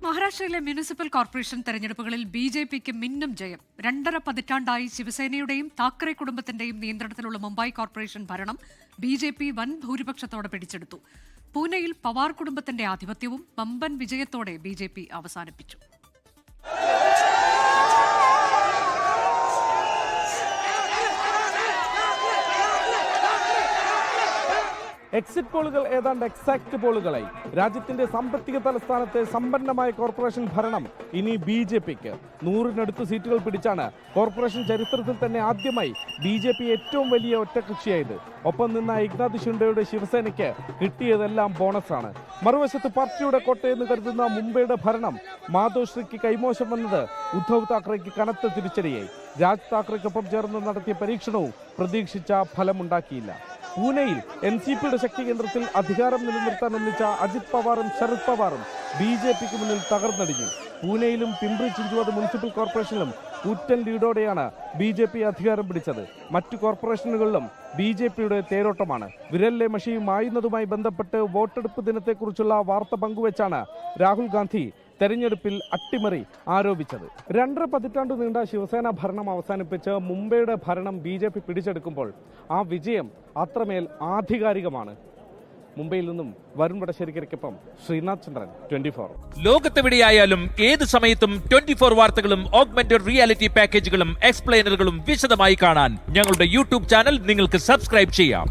മഹാരാഷ്ട്രയിലെ municipal corporation തെരഞ്ഞെടുപ്പുകളിൽ ബി.ജെ.പിക്ക് മിന്നും ജയം. 2.5 പതിറ്റാണ്ടായി ശിവസേനയുടെയും താക്കറെ കുടുംബത്തിന്റെയും നിയന്ത്രണത്തിലുള്ള മുംബൈ കോർപ്പറേഷൻ ഭരണം ബി.ജെ.പി വൻ ഭൂരിപക്ഷത്തോടെ പിടിച്ചെടുത്തു. പൂനെയിൽ പവാർ കുടുംബത്തിന്റെ ആധിപത്യവും വമ്പൻ വിജയത്തോടെ ബി.ജെ.പി അവസാനിപ്പിച്ചു. എക്സിറ്റ് പോളുകൾ ഏതാണ്ട് എക്സാക്ട് പോളുകളായി. രാജ്യത്തിന്റെ സാമ്പത്തിക തലസ്ഥാനത്തെ സമ്പന്നമായ കോർപ്പറേഷൻ ഭരണം ഇനി ബി.ജെ.പിക്ക്. 100-നടുത്ത് സീറ്റുകൾ പിടിച്ചാണ് കോർപ്പറേഷൻ ചരിത്രത്തിൽ തന്നെ ആദ്യമായി ബി.ജെ.പി ഏറ്റവും വലിയ ഒറ്റകക്ഷിയായത്. ഒപ്പം നിന്ന ഏക്നാഥ് ഷിൻഡെയുടെ ശിവസേനയ്ക്ക് കിട്ടിയതെല്ലാം ബോണസാണ്. മറുവശത്ത് പാർട്ടിയുടെ കോട്ടയെന്ന് കരുതുന്ന മുംബൈയുടെ ഭരണം മാധോശ്രീക്ക് കൈമോശം വന്നത് ഉദ്ധവ് താക്കറെയ്ക്ക് കനത്ത തിരിച്ചടിയായി. രാജ് താക്കറെയ്ക്കൊപ്പം ചേർന്ന് നടത്തിയ പരീക്ഷണവും പ്രതീക്ഷിച്ച ഫലമുണ്ടാക്കിയില്ല. പൂനെയിൽ എൻ.സി.പിയുടെ ശക്തി കേന്ദ്രത്തിൽ അധികാരം നിലനിർത്താൻ ഒന്നിച്ച അജിത് പവാറും ശരത് പവാറും ബി.ജെ.പിക്ക് മുന്നിൽ തകർന്നടിഞ്ഞു. പൂനെയിലും പിംപ്രി ചിഞ്ചുവാഡ് മുനിസിപ്പൽ കോർപ്പറേഷനിലും കൂറ്റൻ ലീഡോടെയാണ് ബി.ജെ.പി അധികാരം പിടിച്ചത്. മറ്റു കോർപ്പറേഷനുകളിലും ബി.ജെ.പിയുടെ തേരോട്ടമാണ്. വിരലിലെ മഷി മായുന്നതുമായി ബന്ധപ്പെട്ട് വോട്ടെടുപ്പ് ദിനത്തെക്കുറിച്ചുള്ള വാർത്ത പങ്കുവച്ചാണ് രാഹുൽ ഗാന്ധി തെരഞ്ഞെടുപ്പിൽ അട്ടിമറി ആരോപിച്ചത്. 2.5 പതിറ്റാണ്ട് നീണ്ട ശിവസേന ഭരണം അവസാനിപ്പിച്ച് മുംബൈയുടെ ഭരണം ബി.ജെ.പി പിടിച്ചെടുക്കുമ്പോൾ ആ വിജയം അത്രമേൽ ആധികാരികമാണ്. മുംബൈയിൽ നിന്നും വരുൺ വടശ്ശേരിക്കൊപ്പം ശ്രീനാഥ് ചന്ദ്രൻ, 24. ലോകത്തെവിടെയായാലും ഏത് സമയത്തും 24 വാർത്തകളും ഓഗ്മെന്റഡ് റിയാലിറ്റി പാക്കേജുകളും എക്സ്പ്ലെയിനറുകളും വിശദമായി കാണാൻ ഞങ്ങളുടെ യൂട്യൂബ് ചാനൽ നിങ്ങൾക്ക് സബ്സ്ക്രൈബ് ചെയ്യാം.